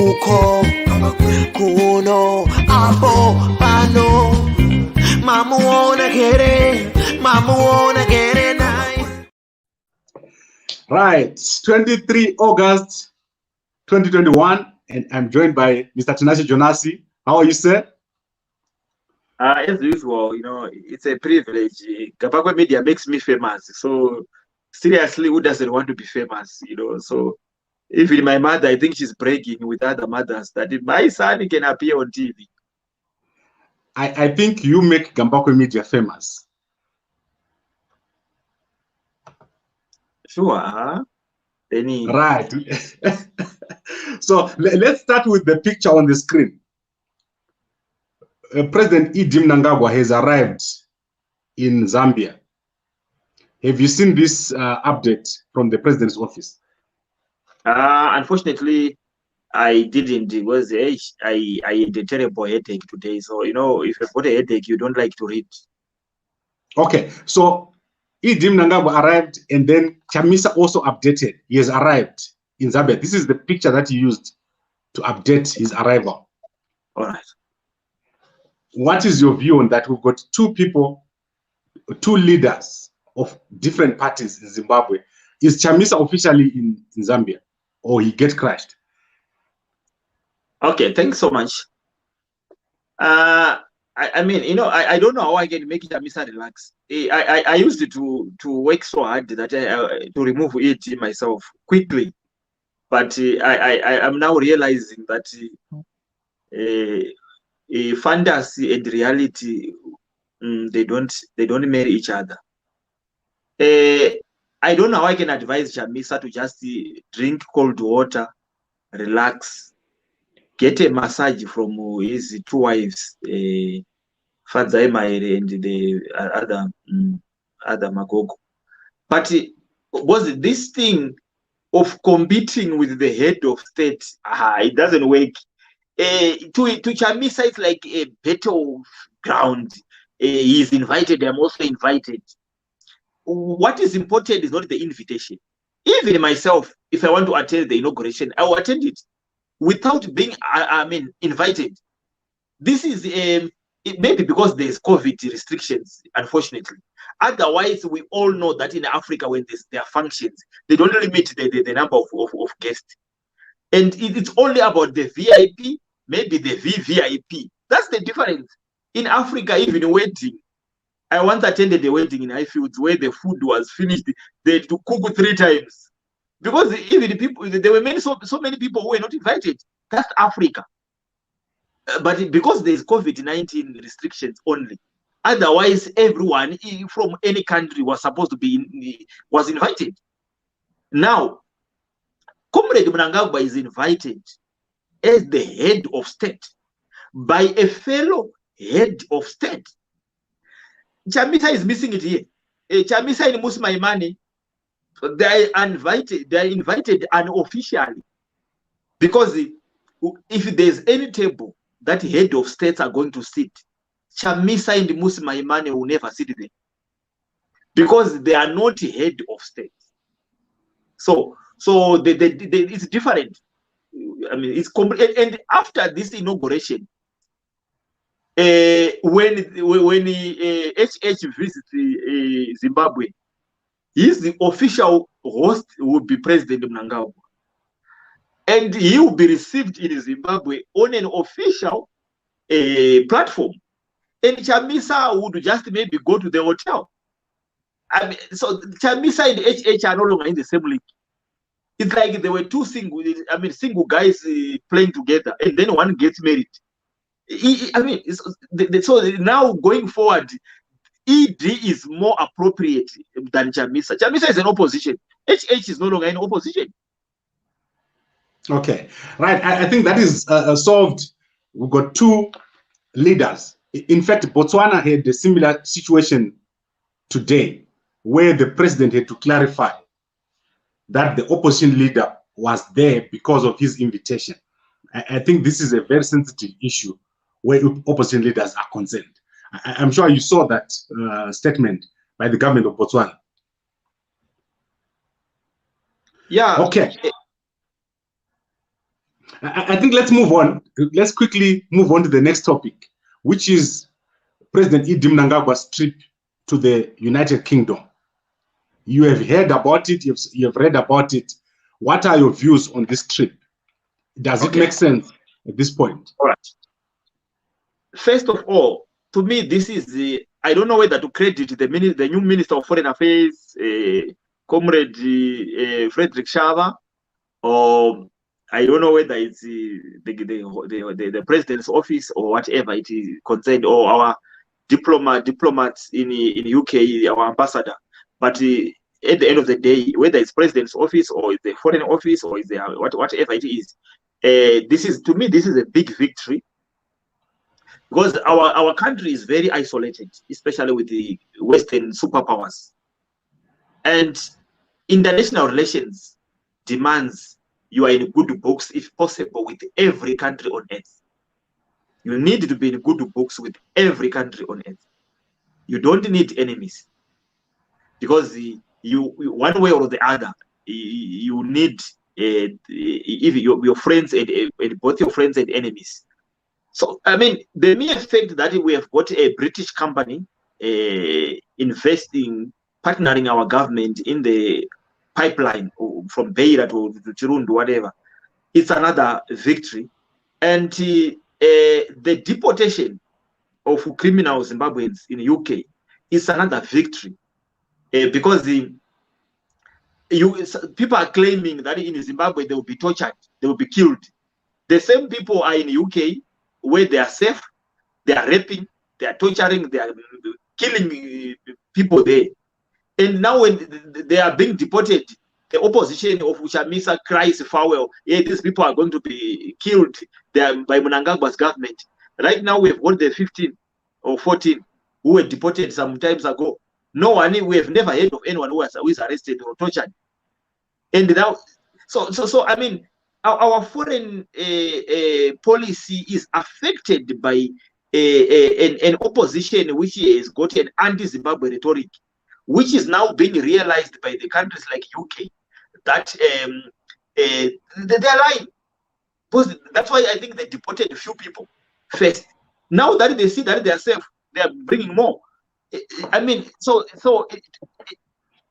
Uko, kuno, apo, pano. Mama wanna get it, mama wanna get it nice. Right, 23 August 2021, and I'm joined by Mr. Tinashe Jonas. How are you, sir? As usual, you know, it's a privilege. Gabagwa Media makes me famous. So seriously, who doesn't want to be famous? You know, so even my mother, I think she's bragging with other mothers that my son can appear on TV. I think you make Gambakwe Media famous. Sure, huh? Right. So let's start with the picture on the screen. President Mnangagwa has arrived in Zambia. Have you seen this update from the president's office? Unfortunately, I didn't, because I had a terrible headache today. So, you know, if you've got a headache, you don't like to read. Okay, so Mnangagwa arrived, and then Chamisa also updated. He has arrived in Zambia. This is the picture that he used to update his arrival. All right. What is your view on that? We've got two people, two leaders of different parties in Zimbabwe. Is Chamisa officially in Zambia, or he get crushed? Okay, thanks so much. I mean, you know, I don't know how I can make Chamisa relax. I used to work so hard that to remove it myself quickly, but I'm now realizing that fantasy and reality, they don't marry each other. I don't know how I can advise Chamisa to just drink cold water, relax, get a massage from his two wives, Father Emaire and the other Magogo. But was this thing of competing with the head of state, it doesn't work. To Chamisa, it's like a battleground. He's invited, I'm also invited. What is important is not the invitation. Even myself, if I want to attend the inauguration, I will attend it without being, invited. This is it maybe because there's COVID restrictions, unfortunately. Otherwise, we all know that in Africa, when there are functions, they don't limit the number of guests. And it's only about the VIP, maybe the VVIP. That's the difference. In Africa, even a wedding, I once attended a wedding in Highfields where the food was finished. They had to cook 3 times. Because even the people, there were so many people who were not invited. That's Africa. But because there's COVID-19 restrictions only, otherwise everyone from any country was supposed to be was invited. Now, Comrade Mnangagwa is invited as the head of state by a fellow head of state. Chamisa is missing it here. Chamisa and Musmaimane, they are invited unofficially, because if there's any table that head of states are going to sit, Chamisa and Musmaimane will never sit there, because they are not head of states. So it's different. I mean, it's and after this inauguration, when HH visits Zimbabwe, the official host will be President Mnangagwa, and he will be received in Zimbabwe on an official platform. And Chamisa would just maybe go to the hotel. I mean, so Chamisa and HH are no longer in the same league. It's like there were two single guys playing together, and then one gets married. So now going forward, ED is more appropriate than Chamisa. Chamisa is an opposition. HH is no longer in opposition. Okay, right. I think that is solved. We've got two leaders. In fact, Botswana had a similar situation today, where the president had to clarify that the opposition leader was there because of his invitation. I think this is a very sensitive issue where opposition leaders are concerned. I'm sure you saw that statement by the government of Botswana. Yeah. Okay. I think let's move on. Let's quickly move on to the next topic, which is President Mnangagwa's trip to the United Kingdom. You have heard about it, you have read about it. What are your views on this trip? Does it make sense at this point? All right. First of all, to me, this is the, I don't know whether to credit the new Minister of Foreign Affairs, Comrade Frederick Shava, or I don't know whether it's the President's office or whatever it is concerned, or our diplomats in UK, our ambassador. But at the end of the day, whether it's President's office or it's the Foreign Office or it's the, whatever it is, this is, to me, this is a big victory, because our country is very isolated, especially with the Western superpowers. And international relations demands you are in good books, if possible, with every country on earth. You need to be in good books with every country on earth. You don't need enemies, because you one way or the other, you need if your friends and both your friends and enemies. So, I mean, the mere fact that we have got a British company investing, partnering our government in the pipeline from Beira to Chirundu, whatever, it's another victory. And the deportation of criminal Zimbabweans in the UK is another victory. Because people are claiming that in Zimbabwe they will be tortured, they will be killed. The same people are in the UK, where they are safe, they are raping, they are torturing, they are killing people there. And now when they are being deported, the opposition of Chamisa cries farewell. Yeah, these people are going to be killed by Mnangagwa's government. Right now, we've got the 15 or 14 who were deported some times ago. No one, we have never heard of anyone who is arrested or tortured. And now, so I mean, our foreign policy is affected by an opposition which has got an anti-Zimbabwe rhetoric, which is now being realized by the countries like UK, that they're lying. Because that's why I think they deported a few people first. Now that they see that they are safe, they are bringing more. I mean,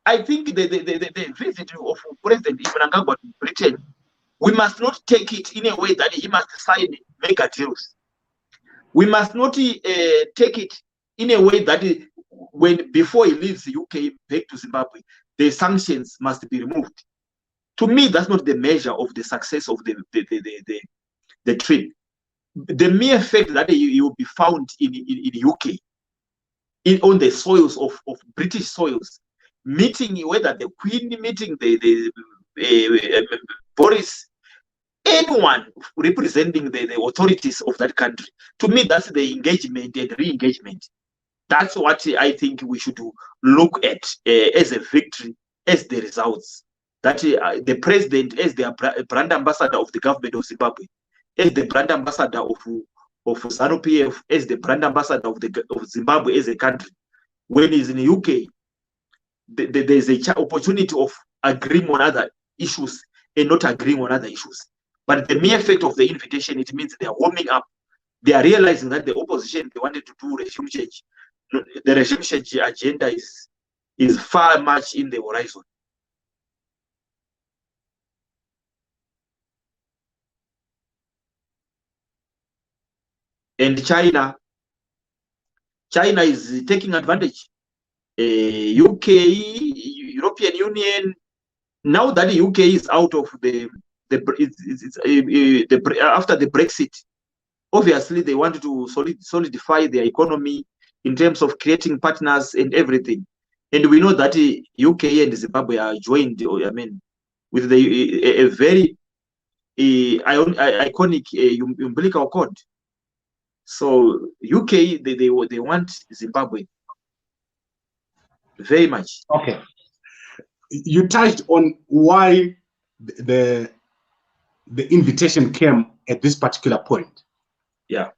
I think the visit of President Mnangagwa to Britain, we must not take it in a way that he must sign mega deals. We must not take it in a way that before he leaves the UK back to Zimbabwe, the sanctions must be removed. To me, that's not the measure of the success of the trip. The mere fact that he will be found in UK, on the soils of British soils, meeting whether the Queen, meeting the Boris, anyone representing the authorities of that country. To me, that's the engagement and re-engagement. That's what I think we should look at as a victory, as the results. That the president, as the brand ambassador of the government of Zimbabwe, as the brand ambassador of ZANU-PF, as the brand ambassador of Zimbabwe as a country, when he's in the UK, there's an opportunity of agreeing on other issues and not agreeing on other issues. But the mere fact of the invitation, it means they are warming up. They are realizing that the opposition, they wanted to do regime change. The regime change agenda is far much in the horizon. And China is taking advantage. UK, European Union, now that the UK is out of after the Brexit, obviously they want to solidify their economy in terms of creating partners and everything. And we know that UK and Zimbabwe are joined, I mean, with a very iconic umbilical cord. So UK, they want Zimbabwe very much. Okay. You touched on why the invitation came at this particular point. Yeah.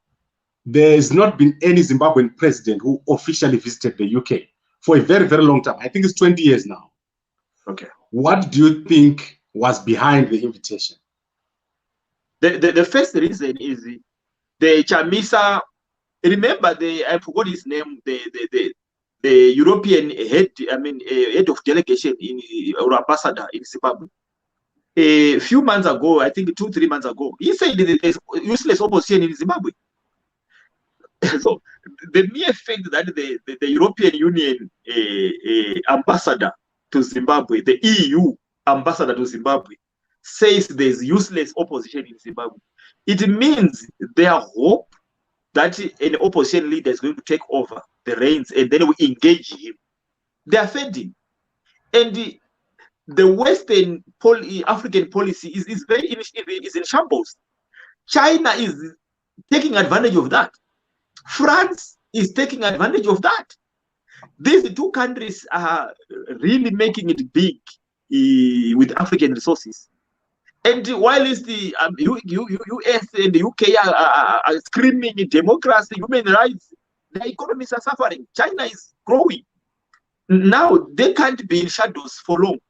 There has not been any Zimbabwean president who officially visited the UK for a very, very long time. I think it's 20 years now. Okay. What do you think was behind the invitation? The first reason is the Chamisa. Remember, I forgot his name. The European head, head of delegation or ambassador in Zimbabwe. A few months ago, I think 2-3 months ago, he said there's useless opposition in Zimbabwe. So the mere fact that the European Union ambassador to Zimbabwe, the EU ambassador to Zimbabwe, says there's useless opposition in Zimbabwe, it means their hope that an opposition leader is going to take over the reins and then we engage him. They are fending. And the Western African policy is in shambles. China is taking advantage of that. France is taking advantage of that. These two countries are really making it big with African resources. And while the US and the UK are screaming democracy, human rights, their economies are suffering. China is growing. Now they can't be in shadows for long.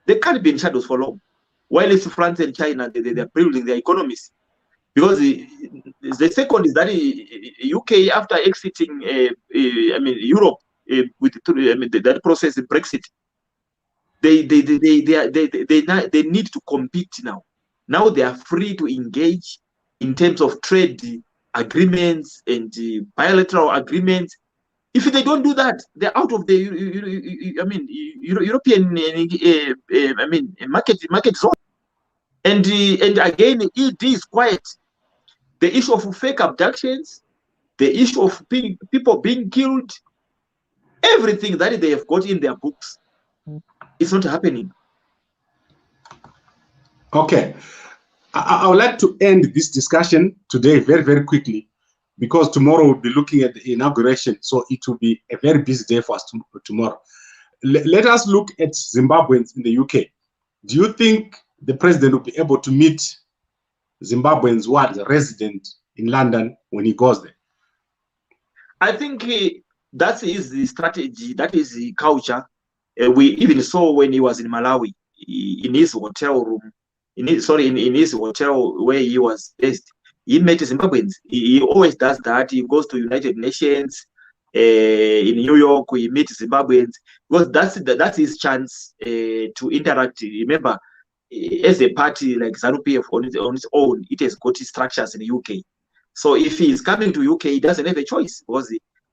They can't be in shadows for long. While France and China, they are building their economies. Because the second is that UK, after exiting Europe with that process of Brexit, they need to compete now. Now they are free to engage in terms of trade agreements and bilateral agreements. If they don't do that, they're out of the European market zone. And again, ED is quiet. The issue of fake abductions, the issue of people being killed, everything that they have got in their books, it's not happening. Okay. I would like to end this discussion today very, very quickly, because tomorrow we'll be looking at the inauguration. So it will be a very busy day for us tomorrow. Let us look at Zimbabweans in the UK. Do you think the president will be able to meet Zimbabweans who are resident in London when he goes there? I think that is the strategy, that is the culture. We even saw when he was in Malawi, in his hotel room, in his hotel where he was based, he met Zimbabweans. He always does that. He goes to United Nations in New York. He meets Zimbabweans because that's his chance to interact. Remember, as a party like ZANU-PF on its own, it has got its structures in the UK. So if he is coming to UK, he doesn't have a choice because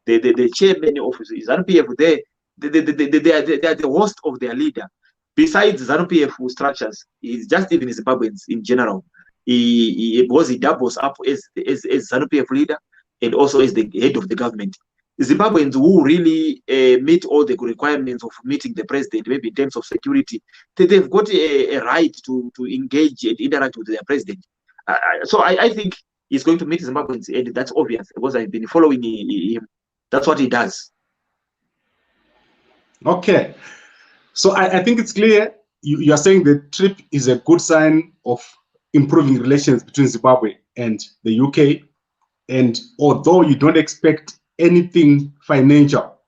the chairman of ZANU-PF there, they are the host of their leader. Besides ZANU-PF structures, he's just even Zimbabweans in general. He doubles up as ZANU-PF leader and also as the head of the government. Zimbabweans who really meet all the requirements of meeting the president, maybe in terms of security, they've got a right to engage and interact with their president. So I think he's going to meet Zimbabweans, and that's obvious because I've been following him. That's what he does. Okay. So I think it's clear you are saying the trip is a good sign of improving relations between Zimbabwe and the UK. And although you don't expect anything financial,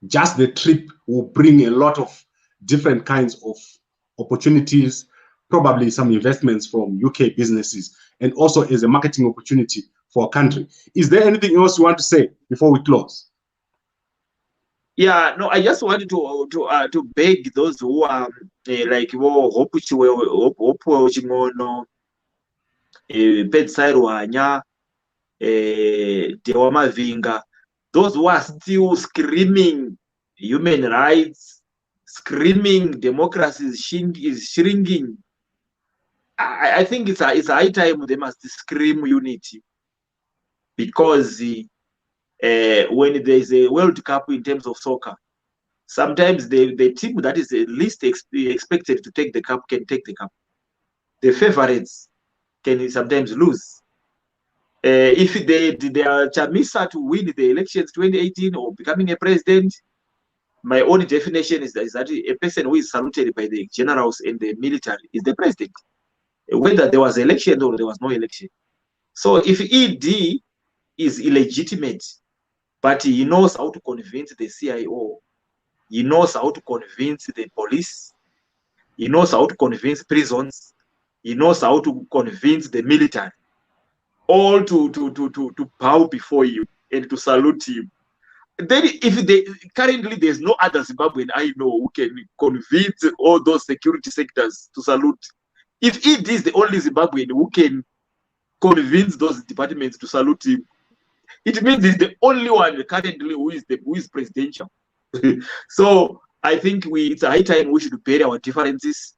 just the trip will bring a lot of different kinds of opportunities, probably some investments from UK businesses, and also as a marketing opportunity for a country. Is there anything else you want to say before we close? Yeah, no, I just wanted to beg those who are like Hope Chingono, Pedsairwanya, Dewa Mavinga, those who are still screaming human rights, screaming democracy is shrinking. I think it's a high time they must scream unity, because when there's a World Cup in terms of soccer, sometimes the team that is the least expected to take the cup can take the cup. The favorites can sometimes lose. If they are Chamisa to win the elections 2018 or becoming a president, my own definition is that a person who is saluted by the generals and the military is the president, whether there was election or there was no election. So if ED is illegitimate, but he knows how to convince the CIO, he knows how to convince the police, he knows how to convince prisons, He knows how to convince the military all to bow before him and to salute him. Then currently there's no other Zimbabwean I know who can convince all those security sectors to salute. If it is the only Zimbabwean who can convince those departments to salute him, it means he's the only one currently who is presidential. So I think it's a high time we should bury our differences.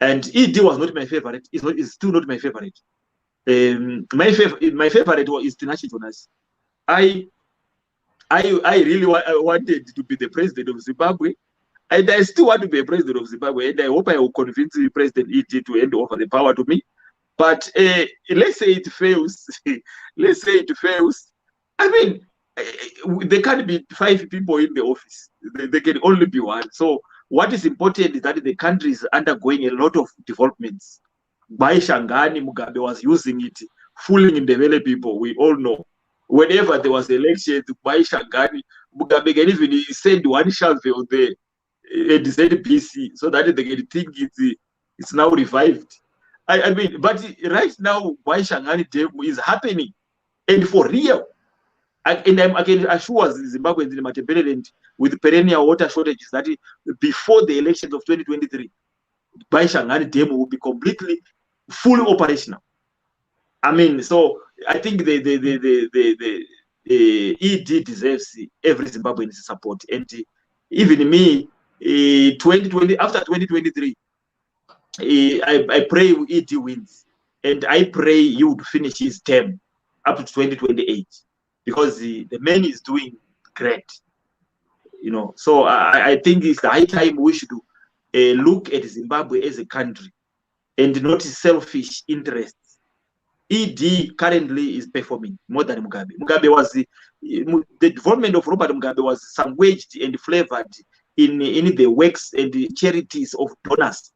And ED was not my favorite. It's still not my favorite. My favorite is Tinashe Jonas. I really wanted to be the president of Zimbabwe, and I still want to be a president of Zimbabwe, and I hope I will convince the President ED to hand over the power to me. But let's say it fails. Let's say it fails. I mean, there can't be 5 people in the office. There can only be one. So what is important is that the country is undergoing a lot of developments. By Shangani, Mugabe was using it, fooling in the valley people. We all know. Whenever there was election to buy Shangani, Mugabe can even send one shovel on the ZBC so that they can think it's now revived. I mean, but right now, why Shangani demo is happening, and for real. And I can assure Zimbabweans in Matebeleland with perennial water shortages that before the elections of 2023, by Shangani demo will be completely fully operational. I mean, so I think the ED deserves every Zimbabwean support, and even me, 2020 after 2023, I pray ED wins, and I pray he would finish his term up to 2028 because the man is doing great, you know. So I think it's the high time we should look at Zimbabwe as a country and not selfish interests. ED currently is performing more than Mugabe. Mugabe was the development of Robert Mugabe was sandwiched and flavored in the works and the charities of donors.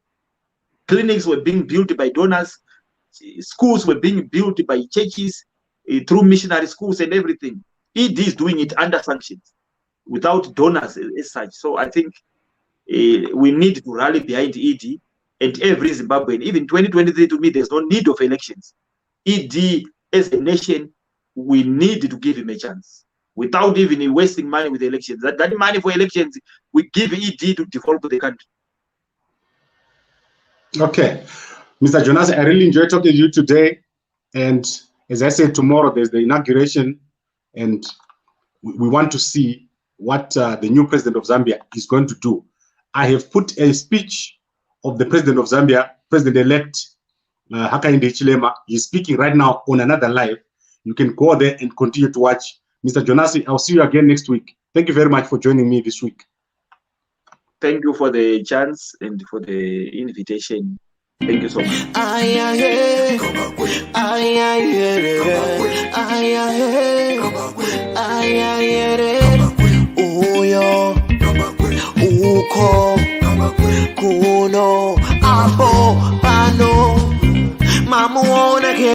Clinics were being built by donors. Schools were being built by churches through missionary schools and everything. ED is doing it under sanctions, without donors as such. So I think we need to rally behind ED and every Zimbabwean. Even 2023, to me, there's no need of elections. ED, as a nation, we need to give him a chance without even wasting money with elections. That money for elections, we give ED to develop the country. Okay. Mr. Jonas, I really enjoyed talking to you today. And as I said, tomorrow there's the inauguration, and we want to see what the new president of Zambia is going to do. I have put a speech of the president of Zambia, President-elect Hakainde Hichilema. He's speaking right now on another live. You can go there and continue to watch. Mr. Jonas, I'll see you again next week. Thank you very much for joining me this week. Thank you for the chance and for the invitation. Thank you so much. Kuno, abo, pano, mamu.